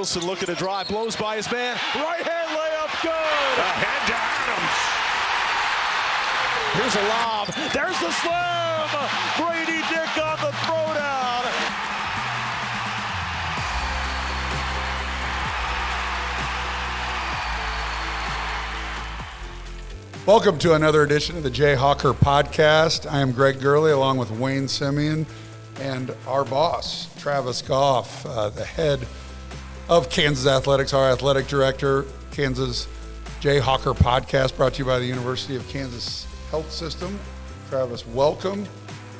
Wilson looking to drive, blows by his man. Right hand layup, good. Ahead to Adams. Here's a lob. There's the slam. Brady Dick on the throwdown. Welcome to another edition of the Jayhawker podcast. I am Greg Gurley along with Wayne Simeon and our boss, Travis Goff, the head of Kansas Athletics, our athletic director. Kansas Jayhawker podcast brought to you by the University of Kansas Health System. Travis, welcome.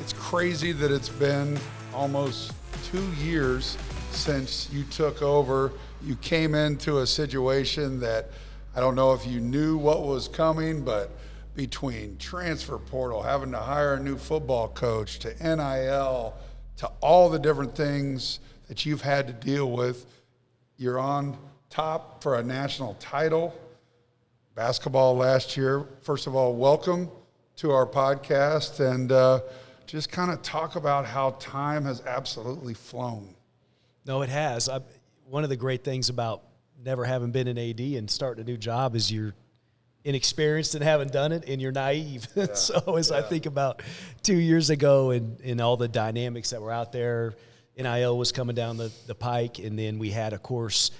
It's crazy that it's been almost 2 years since you took over. You came into a situation that I don't know if you knew what was coming, but between transfer portal, having to hire a new football coach, to NIL, to all the different things that you've had to deal with, you're on top for a national title. Basketball last year. First of all, welcome to our podcast, and just kind of talk about how time has absolutely flown. No, it has. One of the great things about never having been an AD and starting a new job is you're inexperienced and haven't done it, and you're naive. Yeah. So as I think about 2 years ago and all the dynamics that were out there, NIL was coming down the pike, and then we had, of course,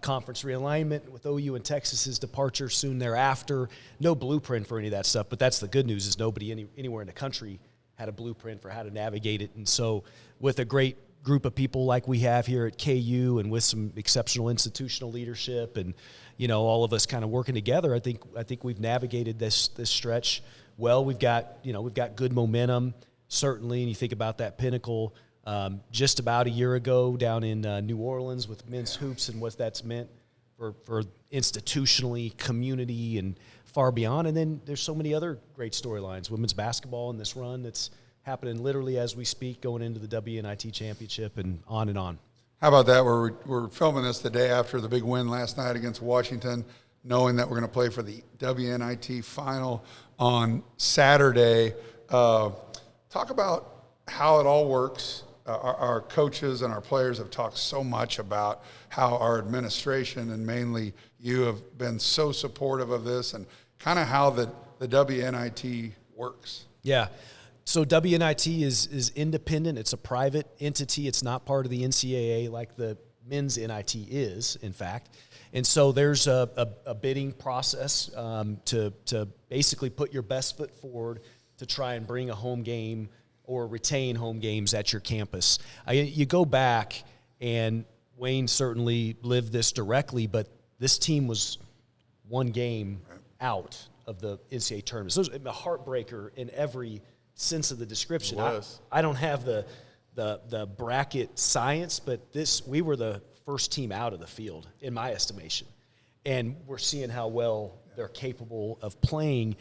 conference realignment with OU and Texas's departure soon thereafter. No blueprint for any of that stuff, but that's the good news is nobody anywhere in the country had a blueprint for how to navigate it. And so with a great group of people like we have here at KU and with some exceptional institutional leadership and, you know, all of us kind of working together, I think we've navigated this stretch well. We've got good momentum, certainly, and you think about that pinnacle just about a year ago down in New Orleans with men's hoops and what that's meant for institutionally, community, and far beyond. And then there's so many other great storylines, women's basketball in this run that's happening literally as we speak, going into the WNIT championship and on and on. How about that? We're filming this the day after the big win last night against Washington, knowing that we're going to play for the WNIT final on Saturday. Talk about how it all works. Our coaches and our players have talked so much about how our administration and mainly you have been so supportive of this and kind of how the WNIT works. Yeah. So WNIT is independent. It's a private entity. It's not part of the NCAA like the men's NIT is, in fact. And so there's a bidding process to basically put your best foot forward to try and bring a home game or retain home games at your campus. You go back, and Wayne certainly lived this directly, but this team was one game out of the NCAA tournament. So it was a heartbreaker in every sense of the description. I don't have the bracket science, but we were the first team out of the field in my estimation, and we're seeing how well they're capable of playing.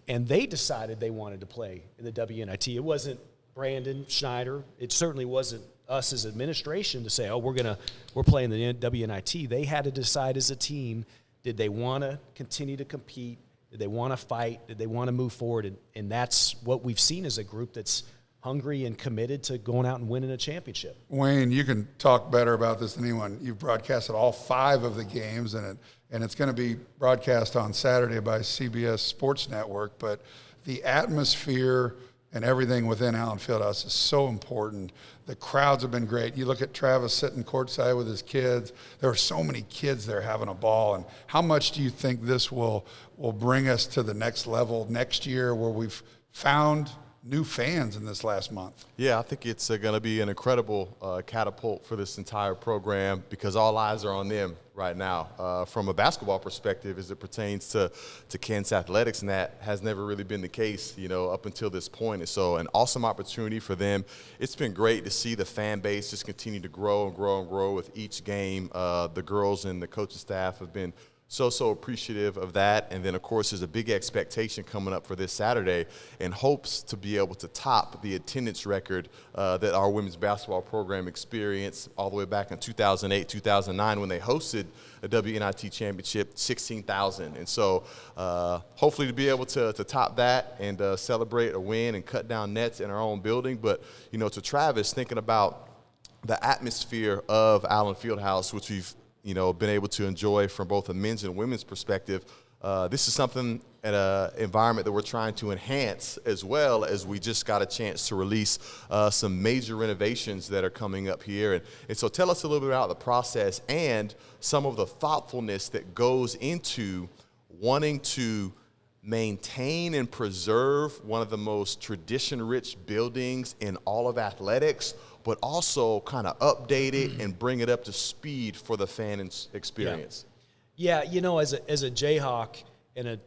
And they decided they wanted to play in the WNIT. It wasn't Brandon Schneider. It certainly wasn't us as administration to say, "Oh, we're playing the WNIT." They had to decide as a team: did they want to continue to compete? Did they want to fight? Did they want to move forward? And that's what we've seen as a group that's hungry and committed to going out and winning a championship. Wayne, you can talk better about this than anyone. You've broadcasted all 5 of the games, and it's going to be broadcast on Saturday by CBS Sports Network. But the atmosphere and everything within Allen Fieldhouse is so important. The crowds have been great. You look at Travis sitting courtside with his kids. There are so many kids there having a ball. And how much do you think this will bring us to the next level next year where we've found new fans in this last month? Yeah, I think it's going to be an incredible catapult for this entire program because all eyes are on them right now from a basketball perspective as it pertains to Kansas athletics, and that has never really been the case, up until this point. And so an awesome opportunity for them. It's been great to see the fan base just continue to grow and grow and grow with each game. The girls and the coaching staff have been so appreciative of that. And then, of course, there's a big expectation coming up for this Saturday and hopes to be able to top the attendance record that our women's basketball program experienced all the way back in 2008, 2009 when they hosted a WNIT championship, 16,000. And so hopefully to be able to top that and celebrate a win and cut down nets in our own building. But, to Travis, thinking about the atmosphere of Allen Fieldhouse, which we've been able to enjoy from both a men's and women's perspective. This is something at an environment that we're trying to enhance, as well as we just got a chance to release some major renovations that are coming up here. And so tell us a little bit about the process and some of the thoughtfulness that goes into wanting to maintain and preserve one of the most tradition-rich buildings in all of athletics, but also kind of update it and bring it up to speed for the fan experience. Yeah, as a Jayhawk and a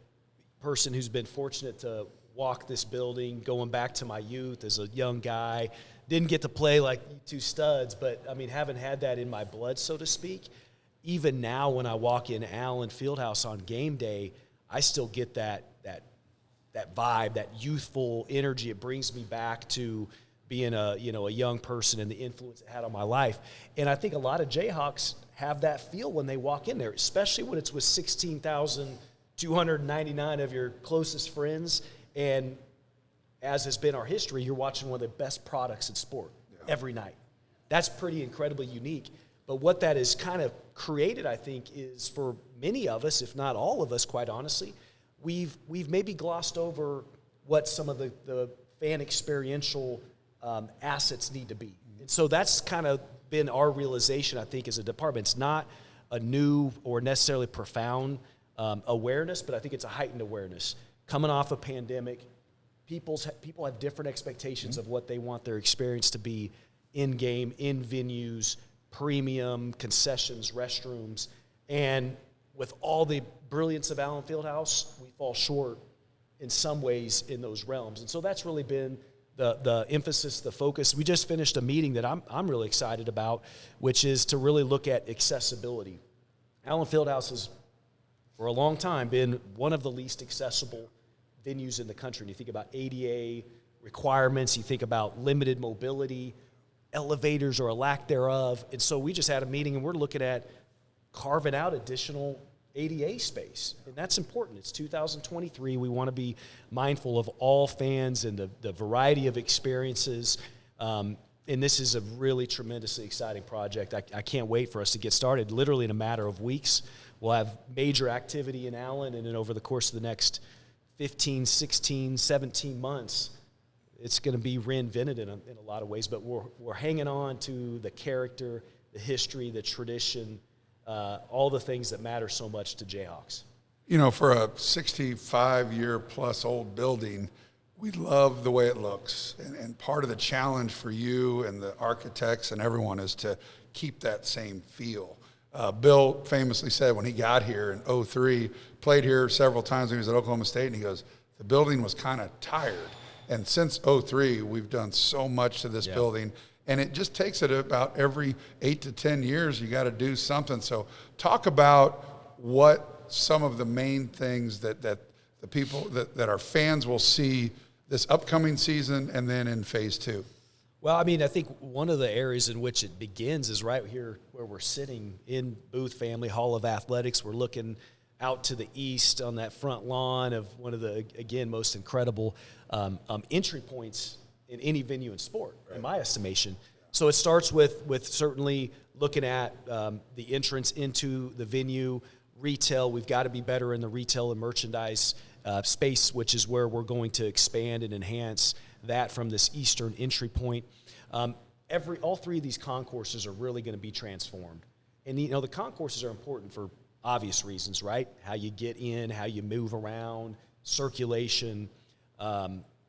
person who's been fortunate to walk this building, going back to my youth as a young guy, didn't get to play like you two studs, but, haven't had that in my blood, so to speak. Even now when I walk in Allen Fieldhouse on game day, I still get that vibe, that youthful energy. It brings me back to being a young person and the influence it had on my life. And I think a lot of Jayhawks have that feel when they walk in there, especially when it's with 16,299 of your closest friends. And as has been our history, you're watching one of the best products in sport every night. That's pretty incredibly unique. But what that has kind of created, I think, is for many of us, if not all of us, quite honestly, we've maybe glossed over what some of the fan experiential assets need to be. And so that's kind of been our realization, I think, as a department. It's not a new or necessarily profound awareness, but I think it's a heightened awareness. Coming off a pandemic, people have different expectations of what they want their experience to be in-game, in venues, premium, concessions, restrooms. And with all the brilliance of Allen Fieldhouse, we fall short in some ways in those realms. And so that's really been the emphasis, the focus. We just finished a meeting that I'm really excited about, which is to really look at accessibility. Allen Fieldhouse has, for a long time, been one of the least accessible venues in the country. And you think about ADA requirements, you think about limited mobility, elevators or a lack thereof. And so we just had a meeting and we're looking at carving out additional ADA space. And that's important. It's 2023. We want to be mindful of all fans and the variety of experiences. And this is a really tremendously exciting project. I can't wait for us to get started. Literally in a matter of weeks, we'll have major activity in Allen, and then over the course of the next 15, 16, 17 months, it's going to be reinvented in a lot of ways, but we're hanging on to the character, the history, the tradition, all the things that matter so much to Jayhawks. For a 65-year-plus old building, we love the way it looks. And part of the challenge for you and the architects and everyone is to keep that same feel. Bill famously said when he got here in 2003, played here several times when he was at Oklahoma State, and he goes, the building was kind of tired. And since 2003, we've done so much to this building. And it just takes it about every 8 to 10 years, you got to do something. So talk about what some of the main things that the people, that our fans will see this upcoming season and then in phase 2. Well, I think one of the areas in which it begins is right here where we're sitting in Booth Family Hall of Athletics. We're looking out to the east on that front lawn of one of the, again, most incredible entry points in any venue in sport, in my estimation. So it starts with certainly looking at the entrance into the venue, retail. We've got to be better in the retail and merchandise space, which is where we're going to expand and enhance that from this eastern entry point. All three of these concourses are really going to be transformed. And, the concourses are important for obvious reasons, right? How you get in, how you move around, circulation,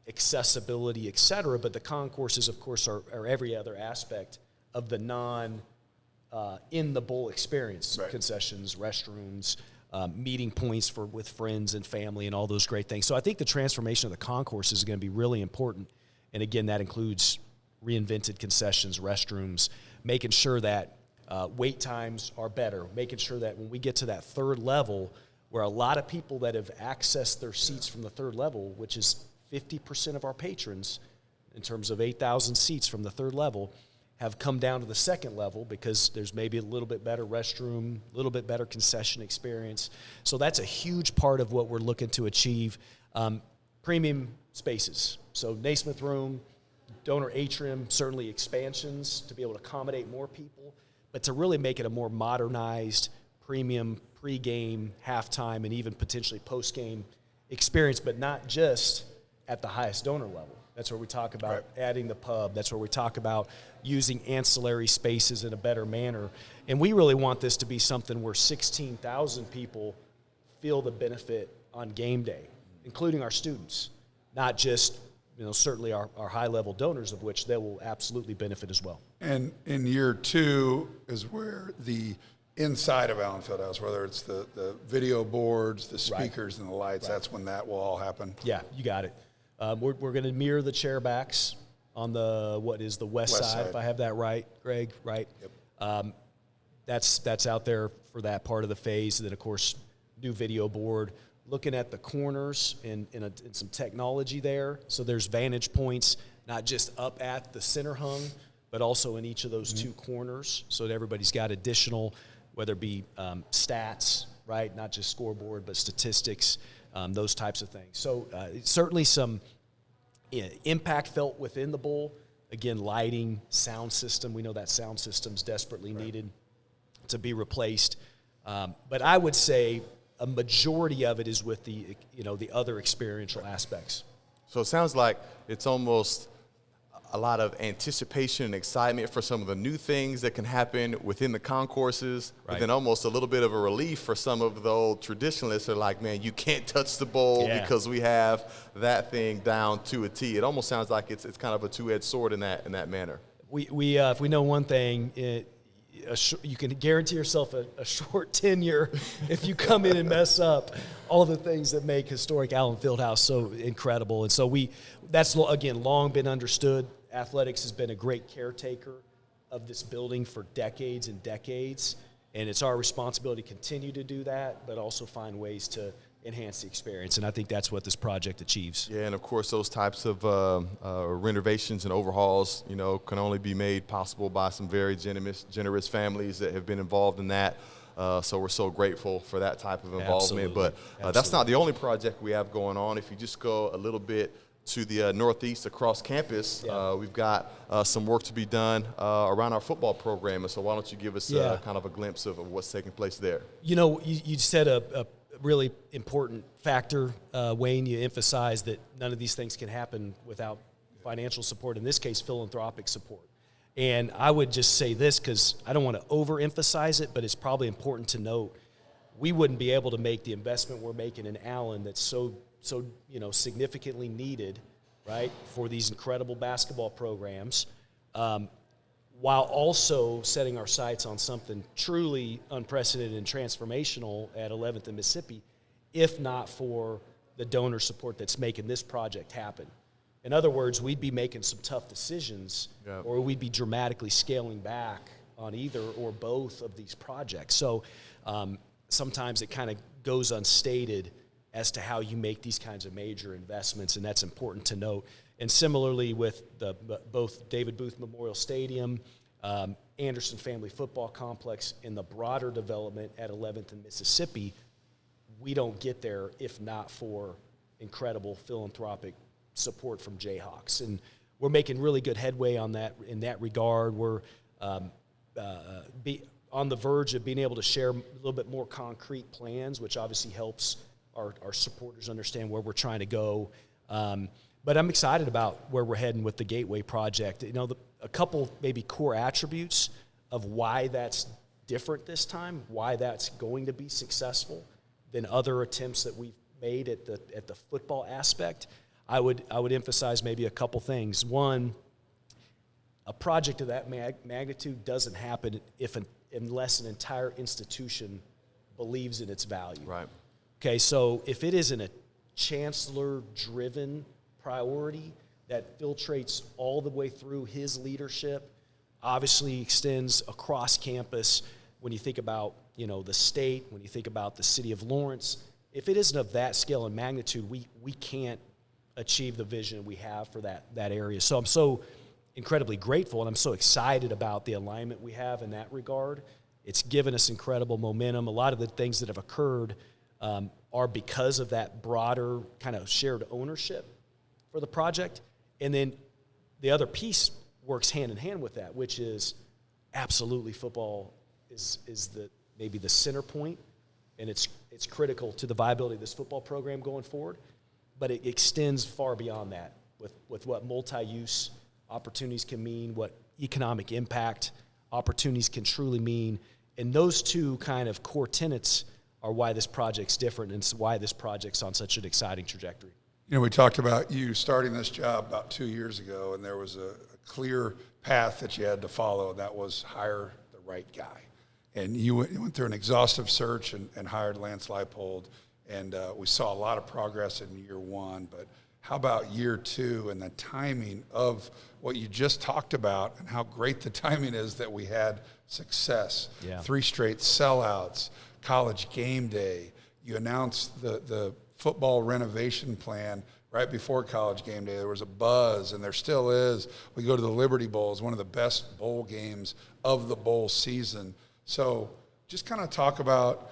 accessibility, et cetera. But the concourses, of course, are every other aspect of the in the bowl experience. Right. Concessions, restrooms, meeting points with friends and family and all those great things. So I think the transformation of the concourse is going to be really important. And again, that includes reinvented concessions, restrooms, making sure that wait times are better, making sure that when we get to that third level, where a lot of people that have accessed their seats from the third level, which is 50% of our patrons in terms of 8,000 seats from the third level, have come down to the second level because there's maybe a little bit better restroom, a little bit better concession experience. So that's a huge part of what we're looking to achieve. Premium spaces. So Naismith Room, donor atrium, certainly expansions to be able to accommodate more people. but to really make it a more modernized, premium pregame, halftime, and even potentially postgame experience, but not just at the highest donor level. That's where we talk about adding the pub. That's where we talk about using ancillary spaces in a better manner. And we really want this to be something where 16,000 people feel the benefit on game day, including our students, not just, certainly our high-level donors, of which they will absolutely benefit as well. And in year 2 is where the inside of Allen Fieldhouse, whether it's the video boards, the speakers, and the lights, that's when that will all happen. Yeah, you got it. We're going to mirror the chair backs on the west side, if I have that right, Greg, right? Yep. That's out there for that part of the phase. And then, of course, new video board. Looking at the corners and some technology there. So there's vantage points, not just up at the center hung, but also in each of those two corners, so that everybody's got additional, whether it be stats, right, not just scoreboard, but statistics, those types of things. So certainly some impact felt within the bowl. Again, lighting, sound system. We know that sound system's desperately needed to be replaced. But I would say a majority of it is with the other experiential aspects. So it sounds like it's almost a lot of anticipation and excitement for some of the new things that can happen within the concourses, but then almost a little bit of a relief for some of the old traditionalists who are like, man, you can't touch the bowl because we have that thing down to a T. It almost sounds like it's kind of a two-edged sword in that manner. We if we know one thing, you can guarantee yourself a short tenure if you come in and mess up all the things that make historic Allen Fieldhouse so incredible. And so that's, again, long been understood. Athletics has been a great caretaker of this building for decades and decades, and it's our responsibility to continue to do that, but also find ways to enhance the experience, and I think that's what this project achieves. Yeah, and of course those types of renovations and overhauls, can only be made possible by some very generous families that have been involved in that. So we're so grateful for that type of involvement. Absolutely. But that's not the only project we have going on. If you just go a little bit to the northeast across campus, we've got some work to be done around our football program. And so why don't you give us kind of a glimpse of what's taking place there? You said a really important factor, Wayne. You emphasized that none of these things can happen without financial support, in this case, philanthropic support. And I would just say this, because I don't want to overemphasize it, but it's probably important to note, we wouldn't be able to make the investment we're making in Allen that's so significantly needed, right, for these incredible basketball programs, while also setting our sights on something truly unprecedented and transformational at 11th and Mississippi, if not for the donor support that's making this project happen. In other words, we'd be making some tough decisions, or we'd be dramatically scaling back on either or both of these projects. So sometimes it kind of goes unstated as to how you make these kinds of major investments, and that's important to note. And similarly with both David Booth Memorial Stadium, Anderson Family Football Complex, and the broader development at 11th and Mississippi, we don't get there if not for incredible philanthropic support from Jayhawks. And we're making really good headway on that in that regard. We're on the verge of being able to share a little bit more concrete plans, which obviously helps our supporters understand where we're trying to go. But I'm excited about where we're heading with the Gateway project. A couple maybe core attributes of why that's different this time, why that's going to be successful than other attempts that we've made at the football aspect. I would emphasize maybe a couple things. One, a project of that magnitude doesn't happen unless an entire institution believes in its value. Right. Okay, so if it isn't a chancellor-driven priority that filtrates all the way through his leadership, obviously extends across campus, when you think about the state, when you think about the city of Lawrence, if it isn't of that scale and magnitude, we can't achieve the vision we have for that area. So I'm so incredibly grateful, and I'm so excited about the alignment we have in that regard. It's given us incredible momentum. A lot of the things that have occurred are because of that broader kind of shared ownership for the project. And then the other piece works hand in hand with that, which is absolutely football is maybe the center point, and it's critical to the viability of this football program going forward. But it extends far beyond that with what multi-use opportunities can mean, what economic impact opportunities can truly mean. And those two kind of core tenets are why this project's different, and it's why this project's on such an exciting trajectory. We talked about you starting this job about 2 years ago, and there was a clear path that you had to follow, and that was hire the right guy. And you went through an exhaustive search and hired Lance Leipold, and we saw a lot of progress in year one. But how about year two and the timing of what you just talked about, and how great the timing is that we had success? Yeah. 3 straight sellouts, College game day. You announced the football renovation plan right before College game day. There was a buzz, and there still is. We go to the Liberty Bowl. It's one of the best bowl games of the bowl season. So just kind of talk about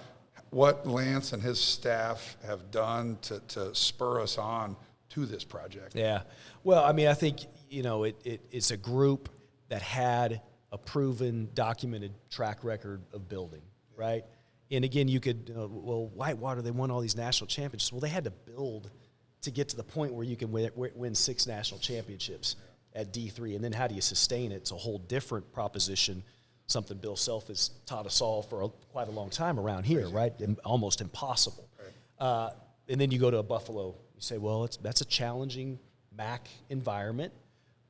what Lance and his staff have done to spur us on to this project. Yeah. Well, I mean, I think, it's a group that had a proven, documented track record of building, right? And again, you could, Whitewater, they won all these national championships. Well, they had to build to get to the point where you can win 6 national championships at D3. And then how do you sustain it? It's a whole different proposition, something Bill Self has taught us all for quite a long time around here, right? Almost impossible. Right. And then you go to a Buffalo. You say, well, that's a challenging MAC environment.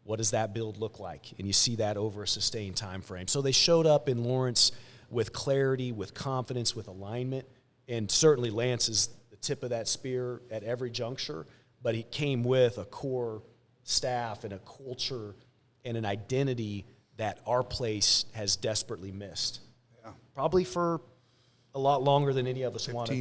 What does that build look like? And you see that over a sustained time frame. So they showed up in Lawrence with clarity, with confidence, with alignment. And certainly Lance is the tip of that spear at every juncture, but he came with a core staff and a culture and an identity that our place has desperately missed. Yeah. Probably for a lot longer than any of us want to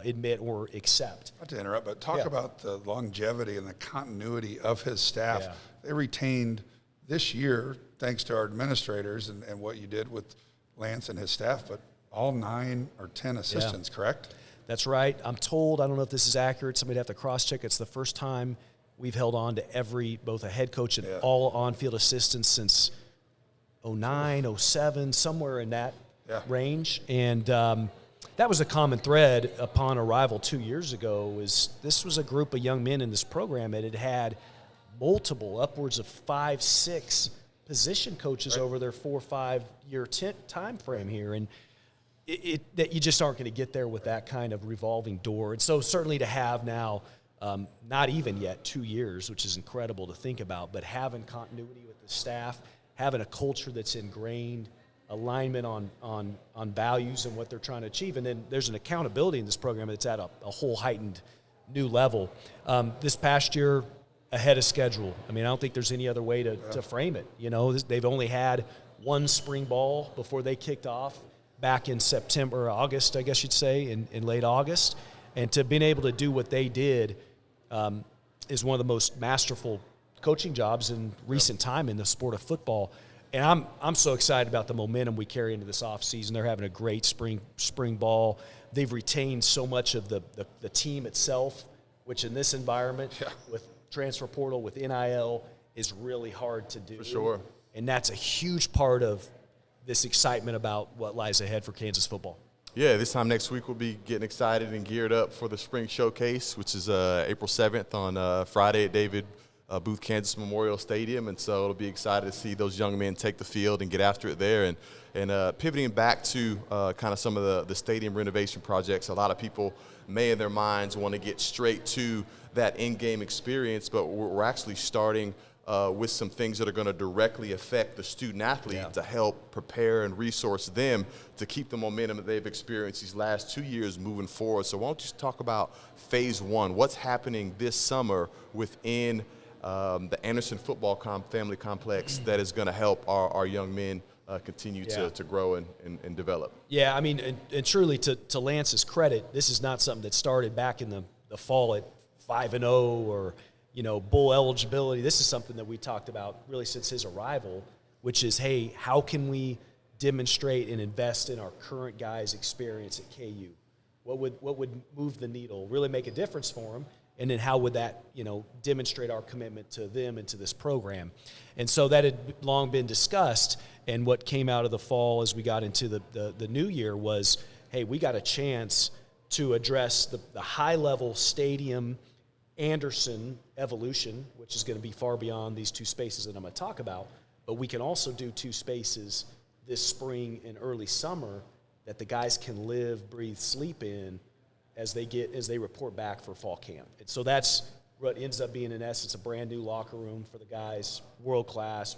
admit or accept. Not to interrupt, but talk about the longevity and the continuity of his staff. Yeah. They retained this year, thanks to our administrators and what you did with Lance and his staff, but all 9 or 10 assistants, correct? That's right. I'm told, I don't know if this is accurate, somebody'd have to cross-check, it's the first time we've held on to both a head coach and all on-field assistants since 09, 07, somewhere in that range. And that was a common thread upon arrival 2 years ago. This was a group of young men in this program that had multiple, upwards of 5, 6 position coaches over their 4 or 5 year time frame here, and that you just aren't going to get there with that kind of revolving door. And so certainly to have now, not even yet 2 years, which is incredible to think about, but having continuity with the staff, having a culture that's ingrained, alignment on values and what they're trying to achieve, and then there's an accountability in this program that's at a whole heightened new level. This past year, ahead of schedule. I mean, I don't think there's any other way to frame it. They've only had 1 spring ball before they kicked off back in September or August, I guess you'd say, in late August. And to being able to do what they did is one of the most masterful coaching jobs in recent time in the sport of football. And I'm so excited about the momentum we carry into this offseason. They're having a great spring ball. They've retained so much of the team itself, which in this environment with transfer portal, with NIL, is really hard to do. For sure. And that's a huge part of this excitement about what lies ahead for Kansas football. Yeah, this time next week we'll be getting excited and geared up for the spring showcase, which is April 7th on Friday at David Booth Kansas Memorial Stadium. And so it'll be excited to see those young men take the field and get after it there. And pivoting back to kind of some of the stadium renovation projects, a lot of people may in their minds want to get straight to that in-game experience, but we're actually starting with some things that are going to directly affect the student athlete to help prepare and resource them to keep the momentum that they've experienced these last 2 years moving forward. So why don't you talk about phase 1? What's happening this summer within the Anderson Football Family Complex that is going to help our young men continue to grow and develop? Yeah, I mean, and truly to Lance's credit, this is not something that started back in the fall at 5-0 or bowl eligibility. This is something that we talked about really since his arrival, which is, hey, how can we demonstrate and invest in our current guys' experience at KU? What would move the needle, really make a difference for them? and then how would that, demonstrate our commitment to them and to this program. And so that had long been discussed, and what came out of the fall as we got into the new year was, hey, we got a chance to address the high-level stadium Anderson evolution, which is going to be far beyond these two spaces that I'm going to talk about, but we can also do two spaces this spring and early summer that the guys can live, breathe, sleep in as they report back for fall camp. And so that's what ends up being, in essence, a brand new locker room for the guys, world class,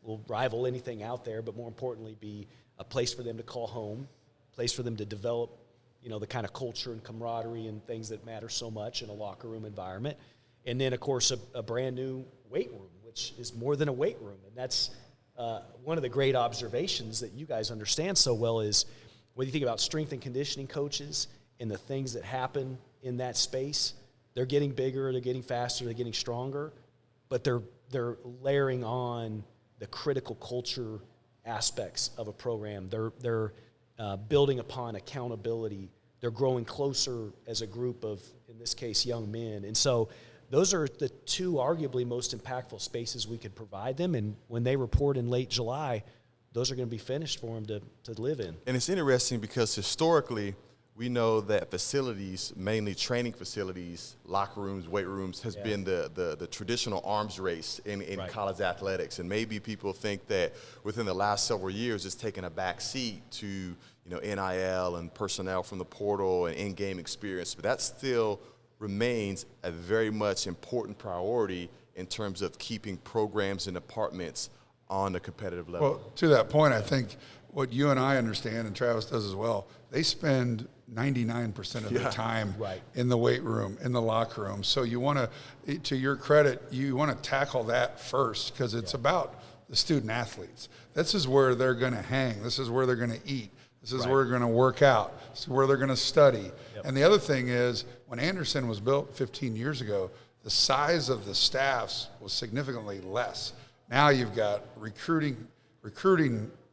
will rival anything out there, but more importantly be a place for them to call home, a place for them to develop, the kind of culture and camaraderie and things that matter so much in a locker room environment. And then, of course, a brand new weight room, which is more than a weight room. And that's one of the great observations that you guys understand so well is when you think about strength and conditioning coaches and the things that happen in that space, they're getting bigger, they're getting faster, they're getting stronger, but they're layering on the critical culture aspects of a program. They're building upon accountability. They're growing closer as a group of, in this case, young men. And so those are the two arguably most impactful spaces we could provide them. And when they report in late July, those are going to be finished for them to live in. And it's interesting because historically, we know that facilities, mainly training facilities, locker rooms, weight rooms, has been the traditional arms race in Right. college athletics. And maybe people think that within the last several years, it's taken a back seat to NIL and personnel from the portal and in-game experience. But that still remains a very much important priority in terms of keeping programs and departments on a competitive level. Well, to that point, I think what you and I understand, and Travis does as well, they spend 99% of their time Right. in the weight room, in the locker room. So you want to your credit, you want to tackle that first because it's about the student athletes. This is where they're going to hang. This is where they're going to eat. This is where they're going to work out. This is where they're going to study. Yep. And the other thing is, when Anderson was built 15 years ago, the size of the staffs was significantly less. Now you've got recruiting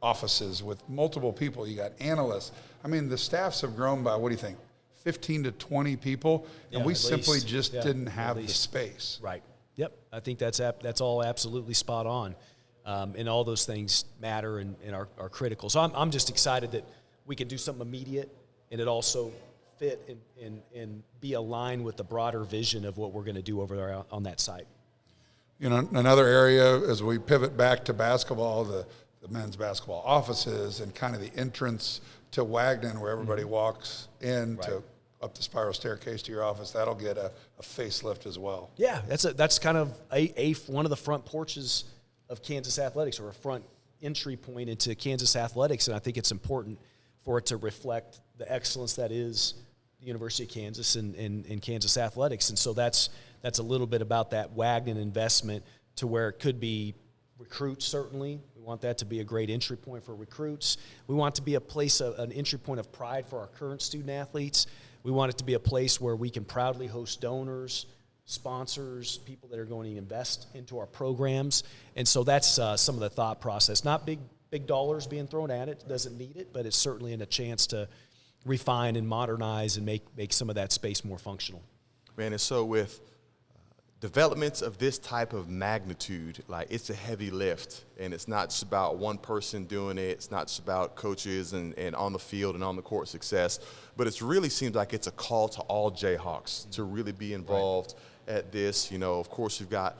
offices with multiple people. You got analysts. I mean, the staffs have grown by, what do you think, 15 to 20 people, and Yeah, we at simply least. just Yeah, didn't at have the least. space. Right. Yep. I think that's all absolutely spot on. And all those things matter and are critical. So I'm just excited that we can do something immediate and it also fit and be aligned with the broader vision of what we're going to do over there on that site. Another area as we pivot back to basketball, the men's basketball offices and kind of the entrance to Wagnon where everybody walks in to up the spiral staircase to your office, that'll get a facelift as well. Yeah, that's kind of one of the front porches of Kansas athletics, or a front entry point into Kansas athletics, and I think it's important for it to reflect the excellence that is the University of Kansas and Kansas athletics. And so that's a little bit about that Wagnon investment to where it could be recruits, certainly. We want that to be a great entry point for recruits. We want it to be a place, an entry point of pride for our current student athletes. We want it to be a place where we can proudly host donors, sponsors, people that are going to invest into our programs. And so that's some of the thought process. Not big dollars being thrown at it. It doesn't need it, but it's certainly a chance to refine and modernize and make some of that space more functional. Man, and so with developments of this type of magnitude, like, it's a heavy lift, and it's not just about one person doing it. It's not just about coaches and on the field and on the court success, but it really seems like it's a call to all Jayhawks to really be involved at this. Of course, you've got,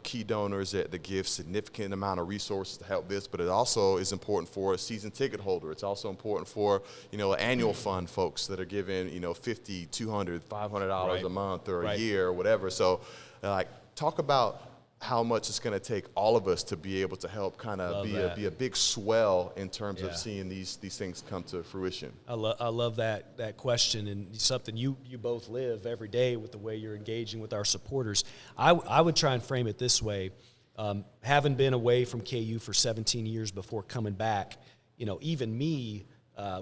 key donors that give significant amount of resources to help this, but it also is important for a season ticket holder. It's also important for, annual fund folks that are giving, $50, $200, $500 a month or a year or whatever. So, talk about how much it's going to take all of us to be able to help kind of be a big swell in terms of seeing these things come to fruition. I love that question, and something you both live every day with the way you're engaging with our supporters. I would try and frame it this way. Having been away from KU for 17 years before coming back, even me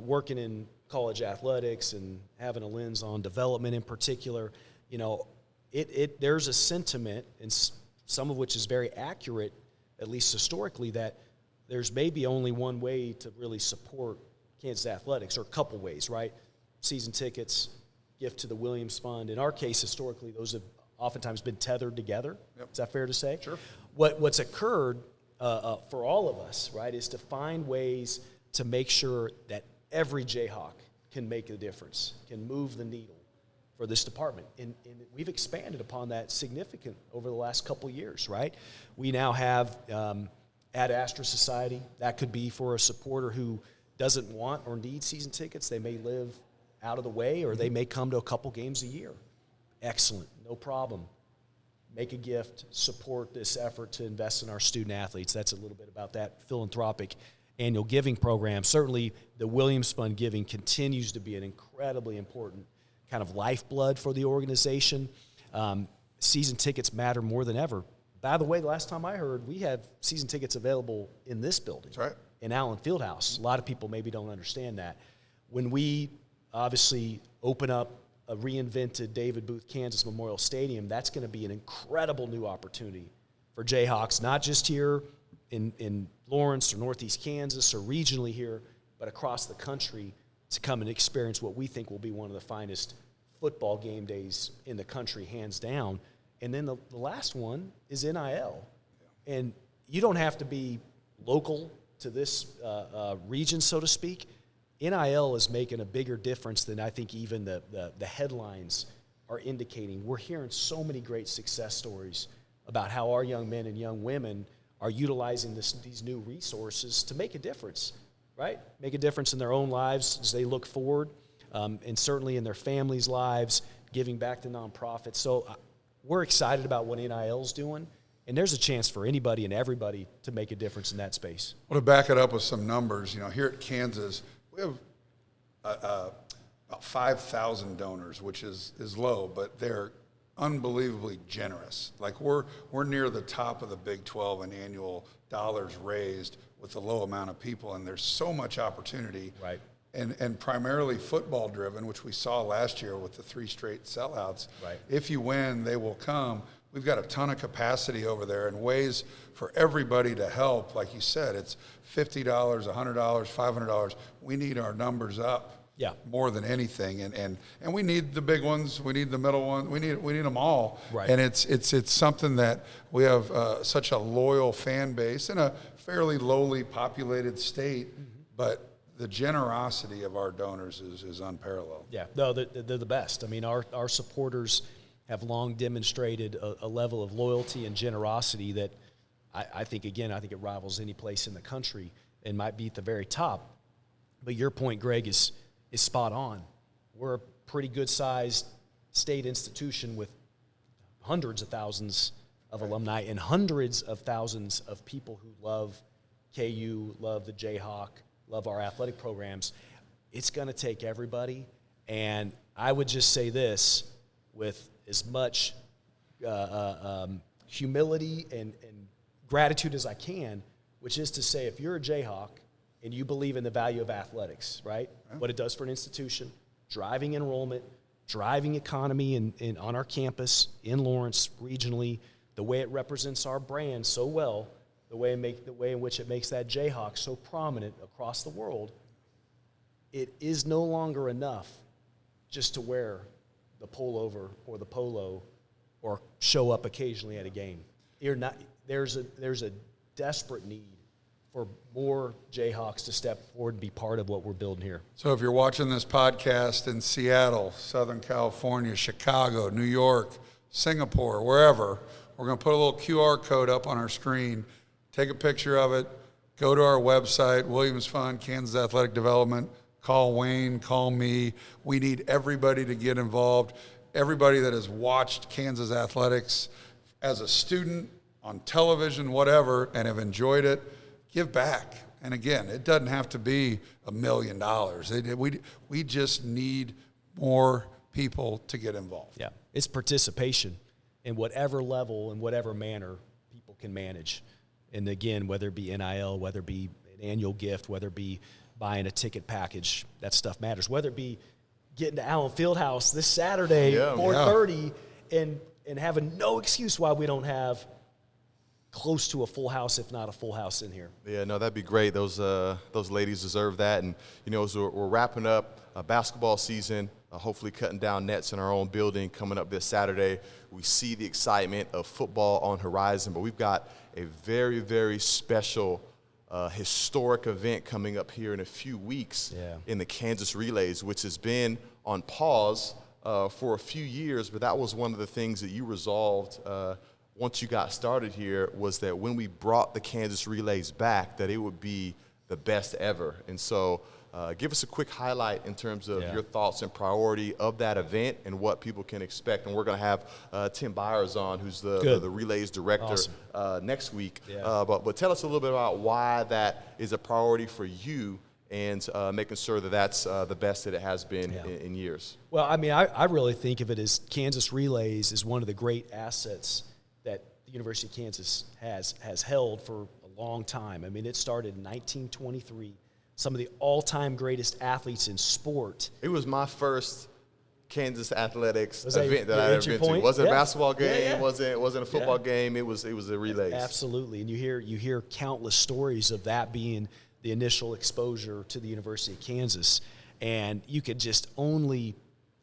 working in college athletics and having a lens on development in particular, there's a sentiment, and some of which is very accurate, at least historically, that there's maybe only one way to really support Kansas athletics, or a couple ways, right? Season tickets, gift to the Williams Fund. In our case, historically, those have oftentimes been tethered together. Yep. Is that fair to say? Sure. What's occurred for all of us, right, is to find ways to make sure that every Jayhawk can make a difference, can move the needle for this department. And we've expanded upon that significant over the last couple of years, right? We now have Ad Astra Society. That could be for a supporter who doesn't want or need season tickets. They may live out of the way, or they may come to a couple games a year. Excellent, no problem. Make a gift, support this effort to invest in our student athletes. That's a little bit about that philanthropic annual giving program. Certainly, the Williams Fund giving continues to be an incredibly important kind of lifeblood for the organization. Season tickets matter more than ever. By the way, the last time I heard, we have season tickets available in this building. That's right. In Allen Fieldhouse. A lot of people maybe don't understand that. When we obviously open up a reinvented David Booth, Kansas Memorial Stadium, that's going to be an incredible new opportunity for Jayhawks, not just here in Lawrence or Northeast Kansas or regionally here, but across the country to come and experience what we think will be one of the finest football game days in the country, hands down. And then the last one is NIL. And you don't have to be local to this region, so to speak. NIL is making a bigger difference than I think even the headlines are indicating. We're hearing so many great success stories about how our young men and young women are utilizing these new resources to make a difference, right? Make a difference in their own lives as they look forward, and certainly in their families' lives, giving back to nonprofits. So we're excited about what NIL is doing, and there's a chance for anybody and everybody to make a difference in that space. Well, to back it up with some numbers, here at Kansas, we have about 5,000 donors, which is low, but they're unbelievably generous. Like we're near the top of the Big 12 in annual dollars raised with a low amount of people, and there's so much opportunity. Right. And primarily football driven, which we saw last year with the 3 straight sellouts. Right. If you win, they will come. We've got a ton of capacity over there and ways for everybody to help. Like you said, it's $50, $100, $500. We need our numbers up. Yeah. More than anything, and we need the big ones, we need the middle ones, we need them all. Right. And it's something that we have such a loyal fan base in a fairly lowly populated state, but the generosity of our donors is unparalleled. Yeah, no, they're the best. I mean, our supporters have long demonstrated a level of loyalty and generosity that I think it rivals any place in the country and might be at the very top. But your point, Greg, is spot on. We're a pretty good-sized state institution with hundreds of thousands of alumni and hundreds of thousands of people who love KU, love the Jayhawk, love our athletic programs. It's going to take everybody. And I would just say this with as much humility and gratitude as I can, which is to say if you're a Jayhawk and you believe in the value of athletics, right? Yeah. What it does for an institution, driving enrollment, driving economy on our campus, in Lawrence, regionally, the way it represents our brand so well, the way in which it makes that Jayhawk so prominent across the world, it is no longer enough just to wear the pullover or the polo or show up occasionally at a game. There's a desperate need for more Jayhawks to step forward and be part of what we're building here. So if you're watching this podcast in Seattle, Southern California, Chicago, New York, Singapore, wherever, we're going to put a little QR code up on our screen. Take a picture of it. Go to our website, Williams Fund, Kansas Athletic Development. Call Wayne, call me. We need everybody to get involved. Everybody that has watched Kansas athletics as a student, on television, whatever, and have enjoyed it, give back. And again, it doesn't have to be $1 million. We just need more people to get involved. Yeah, it's participation in whatever level and whatever manner people can manage. And again, whether it be NIL, whether it be an annual gift, whether it be buying a ticket package, that stuff matters. Whether it be getting to Allen Fieldhouse this Saturday, 4:30, and having no excuse why we don't have close to a full house, if not a full house in here. Yeah, no, that'd be great. Those ladies deserve that. And, as we're wrapping up basketball season, hopefully cutting down nets in our own building coming up this Saturday, we see the excitement of football on horizon, but we've got a very, very special historic event coming up here in a few weeks in the Kansas Relays, which has been on pause for a few years, but that was one of the things that you resolved once you got started here, was that when we brought the Kansas Relays back, that it would be the best ever. And so give us a quick highlight in terms of your thoughts and priority of that event and what people can expect. And we're going to have Tim Byers on, who's the Relays director, next week. But tell us a little bit about why that is a priority for you, and making sure that that's the best that it has been in years. Well, I mean, I really think of it as Kansas Relays is one of the great assets that the University of Kansas has held for a long time. I mean, it started in 1923. Some of the all-time greatest athletes in sport. It was my first Kansas athletics event that I ever been to. It wasn't a basketball game. It wasn't a football game. It was a relays. Absolutely, and you hear countless stories of that being the initial exposure to the University of Kansas, and you could just only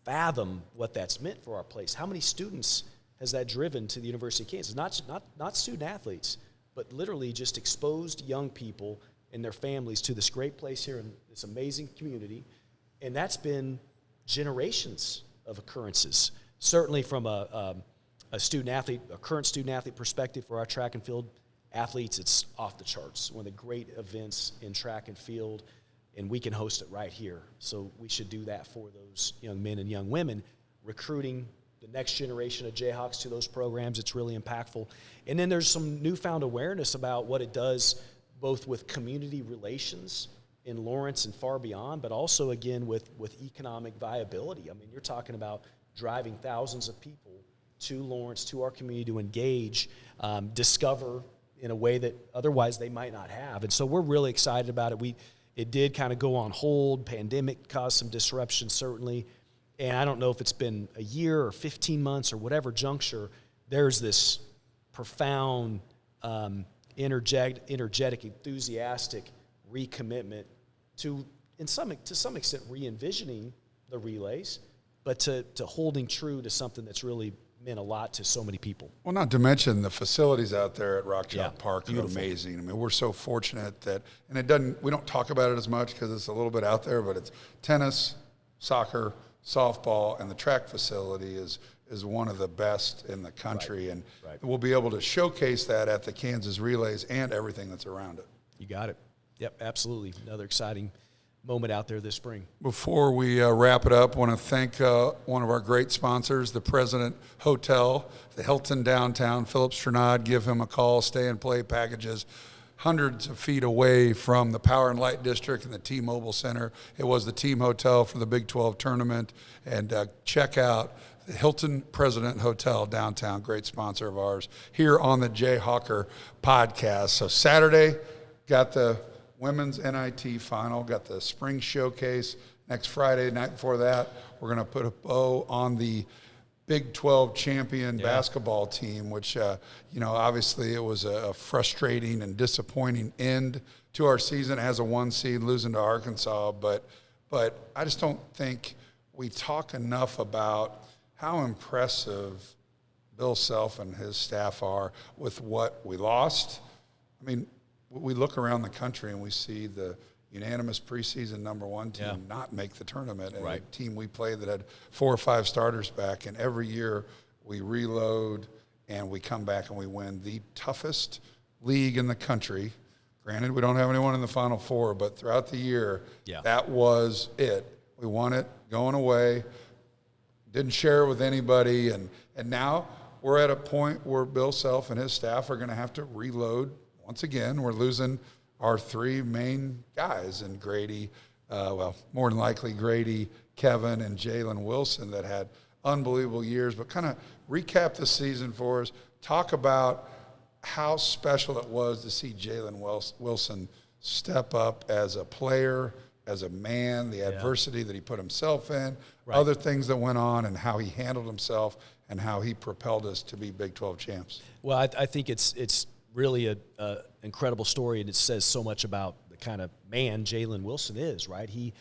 fathom what that's meant for our place. How many students has that driven to the University of Kansas? Not student athletes, but literally just exposed young people and their families to this great place here in this amazing community. And that's been generations of occurrences. Certainly from a current student athlete perspective for our track and field athletes, it's off the charts. One of the great events in track and field, and we can host it right here. So we should do that for those young men and young women, recruiting the next generation of Jayhawks to those programs. It's really impactful. And then there's some newfound awareness about what it does both with community relations in Lawrence and far beyond, but also, again, with economic viability. I mean, you're talking about driving thousands of people to Lawrence, to our community, to engage, discover in a way that otherwise they might not have. And so we're really excited about it. It did kind of go on hold. Pandemic caused some disruption, certainly. And I don't know if it's been a year or 15 months or whatever juncture, there's this profound energetic, enthusiastic recommitment to some extent re-envisioning the relays, but to holding true to something that's really meant a lot to so many people. Well, not to mention the facilities out there at Rock Chalk Park are amazing. I mean, we're so fortunate that, and we don't talk about it as much because it's a little bit out there, but it's tennis, soccer, softball, and the track facility is one of the best in the country. And we'll be able to showcase that at the Kansas Relays and everything that's around it. You got it. Yep, absolutely. Another exciting moment out there this spring. Before we wrap it up, I want to thank one of our great sponsors, the President Hotel, the Hilton downtown, Philip Strenod. Give him a call. Stay and play packages hundreds of feet away from the Power and Light District and the T-Mobile Center. It was the team hotel for the Big 12 tournament. And check out the Hilton President Hotel downtown, great sponsor of ours, here on the Jayhawker podcast. So Saturday, got the women's NIT final, got the spring showcase. Next Friday, night before that, we're going to put a bow on the Big 12 champion basketball team, which, obviously it was a frustrating and disappointing end to our season as a 1 seed, losing to Arkansas. But I just don't think we talk enough about how impressive Bill Self and his staff are with what we lost. I mean, we look around the country and we see the unanimous preseason #1 team not make the tournament, and a team we played that had 4 or 5 starters back, and every year we reload and we come back and we win the toughest league in the country. Granted, we don't have anyone in the Final Four, but throughout the year, that was it. We won it going away, didn't share it with anybody, and now we're at a point where Bill Self and his staff are going to have to reload. Once again, we're losing our 3 main guys, and Grady, more than likely Grady, Kevin, and Jalen Wilson, that had unbelievable years. But kind of recap the season for us. Talk about how special it was to see Jalen Wilson step up as a player, as a man, the adversity that he put himself in, other things that went on, and how he handled himself and how he propelled us to be Big 12 champs. Well, I think it's really a incredible story, and it says so much about the kind of man Jalen Wilson is, right? He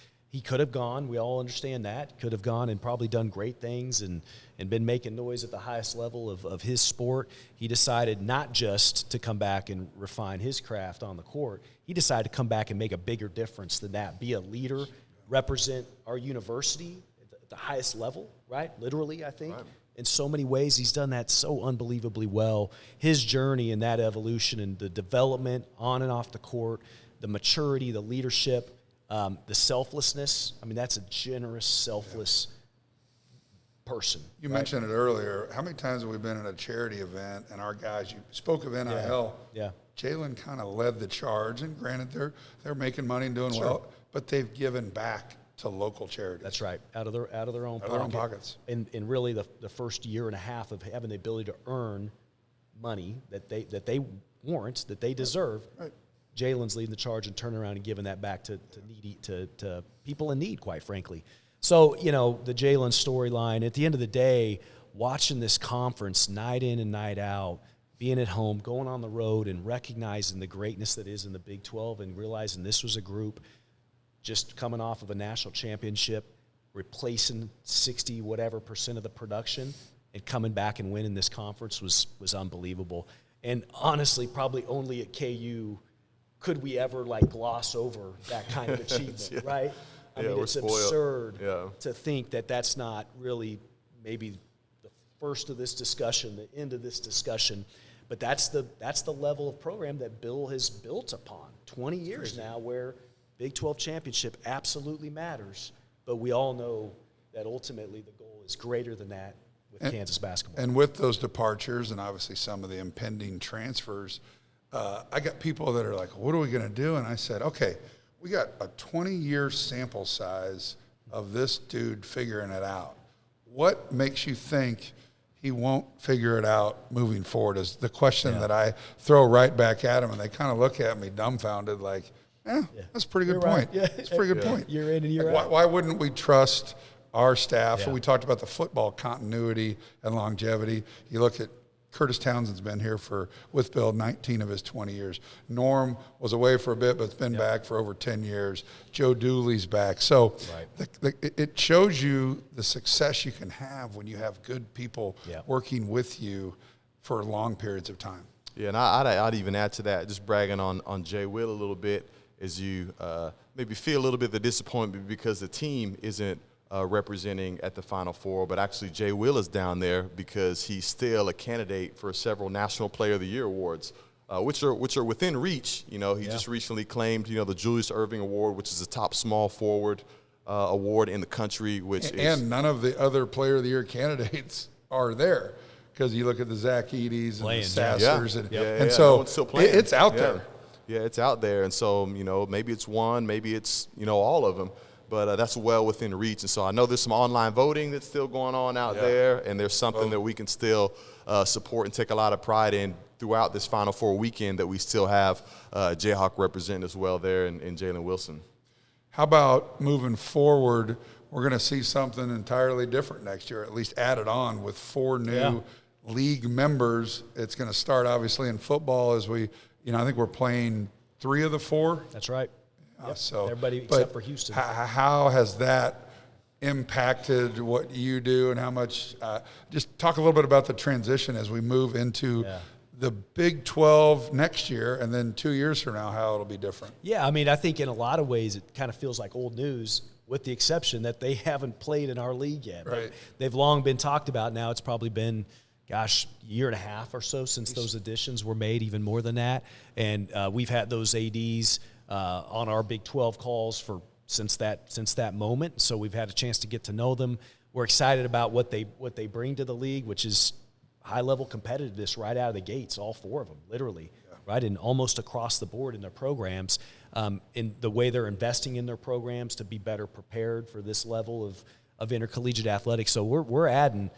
could have gone, we all understand that, could have gone and probably done great things and been making noise at the highest level of his sport. He decided not just to come back and refine his craft on the court. He decided to come back and make a bigger difference than that, be a leader, represent our university at the highest level, right? Literally, I think. Right. In so many ways, he's done that so unbelievably well. His journey and that evolution and the development on and off the court, the maturity, the leadership, the selflessness. I mean, that's a generous, selfless person. You mentioned it earlier. How many times have we been at a charity event and our guys, you spoke of NIL. Yeah. Jalen kind of led the charge, and granted, they're making money and doing well, but they've given back to local charities. That's right, out of their own pockets. And really, the first year and a half of having the ability to earn money that they warrant, that they deserve. Right. Jalen's leading the charge and turning around and giving that back to people in need, quite frankly. So, the Jalen storyline, at the end of the day, watching this conference night in and night out, being at home, going on the road, and recognizing the greatness that is in the Big 12 and realizing this was a group just coming off of a national championship, replacing 60% of the production, and coming back and winning this conference was unbelievable. And honestly, probably only at KU could we ever gloss over that kind of achievement, right? I mean, it's absurd to think that that's not really maybe the first of this discussion, the end of this discussion, but that's the level of program that Bill has built upon. 20 years now where Big 12 championship absolutely matters, but we all know that ultimately the goal is greater than that with Kansas basketball. And with those departures and obviously some of the impending transfers, I got people that are like, what are we going to do? And I said, okay, we got a 20-year sample size of this dude figuring it out. What makes you think he won't figure it out moving forward is the question that I throw right back at him, and they kind of look at me dumbfounded like, that's a pretty good point. Right. That's a pretty good point. You're in and you're out. Why wouldn't we trust our staff? Yeah. We talked about the football continuity and longevity. You look at Curtis Townsend's been here with Bill 19 of his 20 years. Norm was away for a bit, but it's been back for over 10 years. Joe Dooley's back. So it shows you the success you can have when you have good people working with you for long periods of time. Yeah, and I'd even add to that, just bragging on Jay Will a little bit, as you maybe feel a little bit of the disappointment because the team isn't representing at the Final Four, but actually Jay Will is down there because he's still a candidate for several National Player of the Year awards, which are within reach. He just recently claimed the Julius Erving Award, which is the top small forward award in the country. And none of the other Player of the Year candidates are there because you look at the Zach Edey's and the Sassers, and so no one's still playing. It's out there. Yeah, it's out there, and so maybe it's one, maybe it's all of them. But that's well within reach. And so I know there's some online voting that's still going on out there, and there's something that we can still support and take a lot of pride in throughout this Final Four weekend, that we still have Jayhawker representing as well there in Jalen Wilson. How about moving forward, we're going to see something entirely different next year, at least added on with 4 new league members. It's going to start obviously in football as I think we're playing 3 of the 4. That's right. So everybody except for Houston. How has that impacted what you do, and how much? Just talk a little bit about the transition as we move into the Big 12 next year, and then 2 years from now, how it'll be different. Yeah, I mean, I think in a lot of ways it kind of feels like old news, with the exception that they haven't played in our league yet. Right. They've long been talked about. Now it's probably been, a year and a half or so since those additions were made, even more than that. And we've had those ADs on our Big 12 calls since that moment. So we've had a chance to get to know them. We're excited about what they bring to the league, which is high-level competitiveness right out of the gates, all 4 of them, literally, right, and almost across the board in their programs, in the way they're investing in their programs to be better prepared for this level of intercollegiate athletics. So we're adding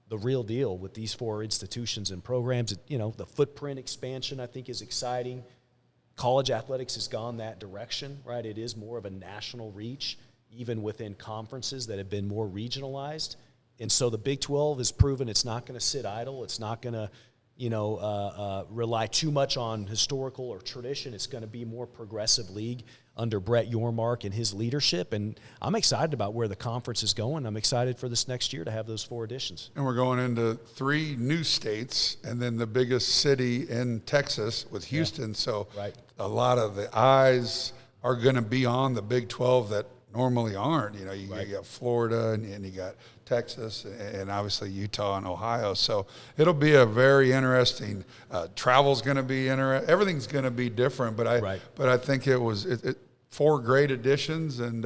the real deal with these 4 institutions and programs. The footprint expansion, I think, is exciting. College athletics has gone that direction, right? It is more of a national reach, even within conferences that have been more regionalized. And so the Big 12 has proven it's not going to sit idle. It's not going to rely too much on historical or tradition. It's going to be a more progressive league under Brett Yormark and his leadership. And I'm excited about where the conference is going. I'm excited for this next year to have those 4 additions. And we're going into 3 new states and then the biggest city in Texas with Houston. Yeah. So a lot of the eyes are going to be on the Big 12 that normally aren't. You got Florida and you got Texas and obviously Utah and Ohio. So it'll be a very interesting. Travel's going to be interesting. Everything's going to be different. But I think it was 4 great additions and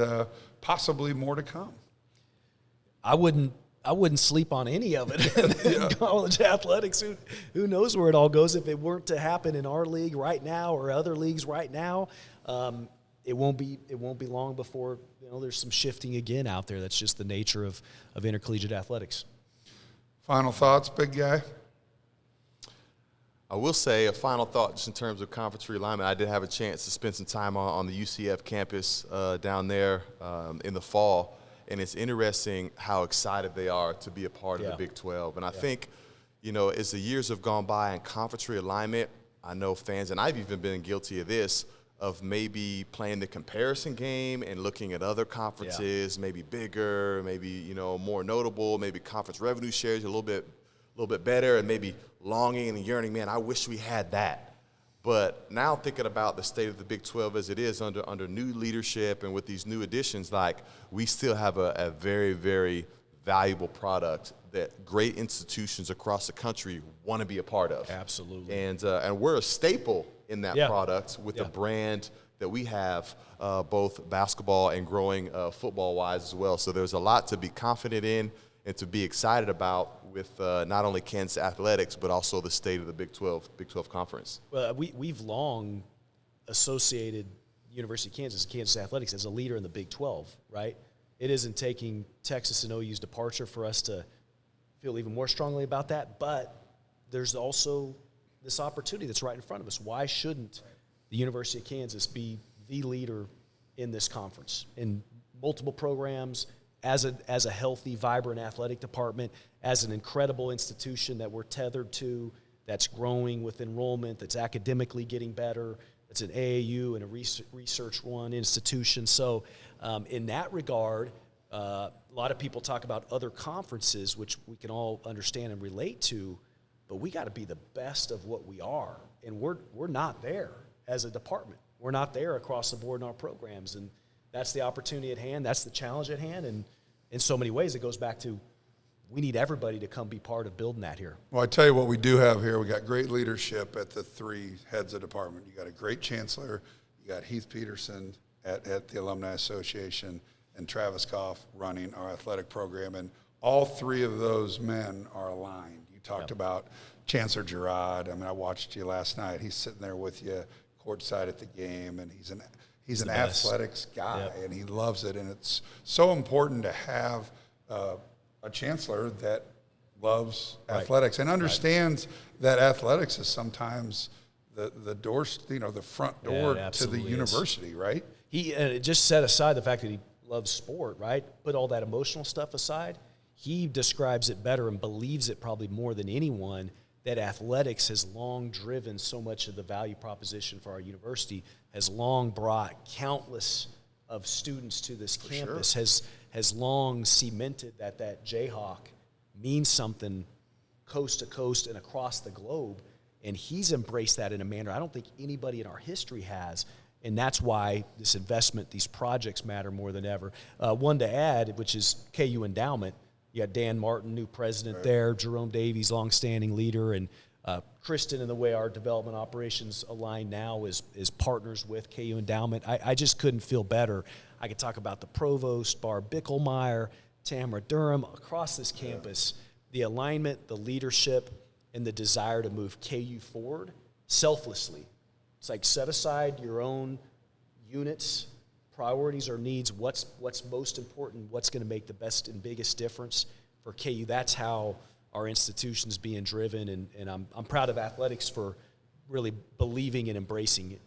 possibly more to come. I wouldn't sleep on any of it in college athletics. Who knows where it all goes? If it weren't to happen in our league right now or other leagues right now, it won't be long before there's some shifting again out there. That's just the nature of intercollegiate athletics. Final thoughts, big guy? I will say a final thought just in terms of conference realignment. I did have a chance to spend some time on the UCF campus down there in the fall, and it's interesting how excited they are to be a part of the Big 12. And I think, as the years have gone by in conference realignment, I know fans, and I've even been guilty of this, of maybe playing the comparison game and looking at other conferences, maybe bigger, maybe more notable, maybe conference revenue shares a little bit better, and maybe longing and yearning, man, I wish we had that. But now thinking about the state of the Big 12 as it is under new leadership and with these new additions, we still have a very, very valuable product that great institutions across the country want to be a part of. Absolutely. And we're a staple in that product with the brand that we have, both basketball and growing football-wise as well. So there's a lot to be confident in and to be excited about with not only Kansas athletics but also the state of the Big 12 Conference. Well, we've long associated University of Kansas athletics as a leader in the Big 12, right? It isn't taking Texas and OU's departure for us to feel even more strongly about that, but there's also this opportunity that's right in front of us. Why shouldn't the University of Kansas be the leader in this conference in multiple programs, as a healthy, vibrant athletic department, as an incredible institution that we're tethered to, that's growing with enrollment, that's academically getting better, that's an AAU and a Research One institution. So in that regard, a lot of people talk about other conferences, which we can all understand and relate to, but we got to be the best of what we are, and we're not there as a department. We're not there across the board in our programs, and that's the opportunity at hand. That's the challenge at hand, and in so many ways it goes back to we need everybody to come be part of building that here. Well, I tell you what we do have here. We got great leadership at the 3 heads of department. You got a great chancellor. You got Heath Peterson at the Alumni Association and Travis Goff running our athletic program, and all 3 of those men are aligned. You talked about Chancellor Girard. I mean, I watched you last night. He's sitting there with you courtside at the game, and he's an athletics guy, and he loves it. And it's so important to have a chancellor that loves athletics and understands that athletics is sometimes the door, the front door to the university, right? He just set aside the fact that he loves sport, right? Put all that emotional stuff aside. He describes it better and believes it probably more than anyone that athletics has long driven so much of the value proposition for our university, has long brought countless of students to this campus, has long cemented that Jayhawk means something coast to coast and across the globe. And he's embraced that in a manner I don't think anybody in our history has. And that's why this investment, these projects matter more than ever. One to add, which is KU Endowment. You got Dan Martin, new president there, Jerome Davies, longstanding leader, and Kristen, in the way our development operations align now, is partners with KU Endowment. I just couldn't feel better. I could talk about the provost, Barb Bickelmeyer, Tamara Durham, across this campus, the alignment, the leadership, and the desire to move KU forward selflessly. It's like set aside your own units, priorities or needs, what's most important, what's going to make the best and biggest difference for KU. That's how our institution's being driven, and I'm proud of athletics for really believing and embracing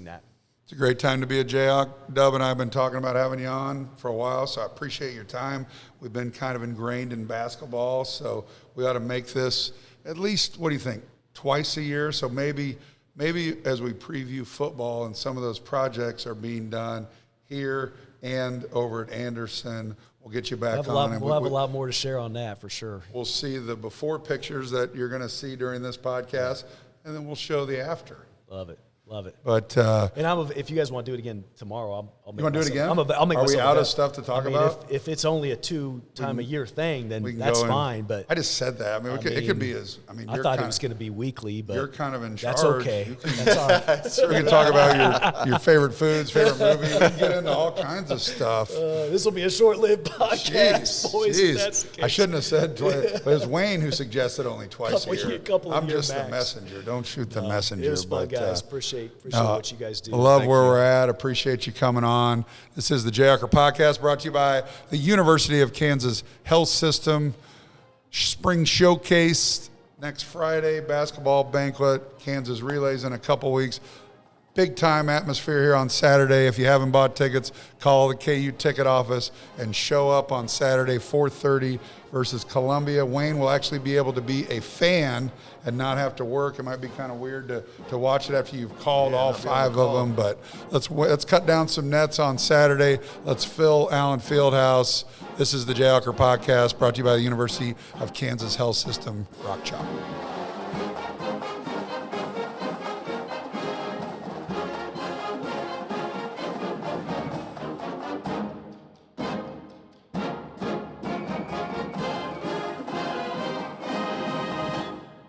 that. It's a great time to be a Jayhawk. Dub and I have been talking about having you on for a while, so I appreciate your time. We've been kind of ingrained in basketball, so we ought to make this at least, what do you think, twice a year. So maybe as we preview football and some of those projects are being done here and over at Anderson, we'll get you back on. We'll have a lot more to share on that for sure. We'll see the before pictures that you're going to see during this podcast, and then we'll show the after. Love it. Love it. But and if you guys want to do it again tomorrow, I'll make. You want to do it again? I'll make. Are we out up. of stuff to talk about? If it's only a 2-time-a-year thing, then can that's go in. fine. But I just said that. I mean, it could be as. I mean, I thought it was going to be weekly, but you're kind of in charge. that's okay. That's all right. We can talk about your favorite foods, favorite movies. We can get into all kinds of stuff. This will be a short-lived podcast, boys. If that's the case. I shouldn't have said twice. But it was Wayne who suggested only twice a year. I'm just the messenger. Don't shoot the messenger. It was fun, guys. Appreciate what you guys do. Love where we're at. Appreciate you coming on. This is the Jayhawker Podcast, brought to you by the University of Kansas Health System. Spring Showcase next Friday, basketball banquet, Kansas Relays in a couple weeks. Big time atmosphere here on Saturday. If you haven't bought tickets, call the KU ticket office and show up on Saturday, 4:30 versus Columbia. Wayne will actually be able to be a fan and not have to work. It might be kind of weird to watch it after you've called all 5 of them, but let's cut down some nets on Saturday. Let's fill Allen Fieldhouse. This is the Jayhawker Podcast, brought to you by the University of Kansas Health System. Rock Chop.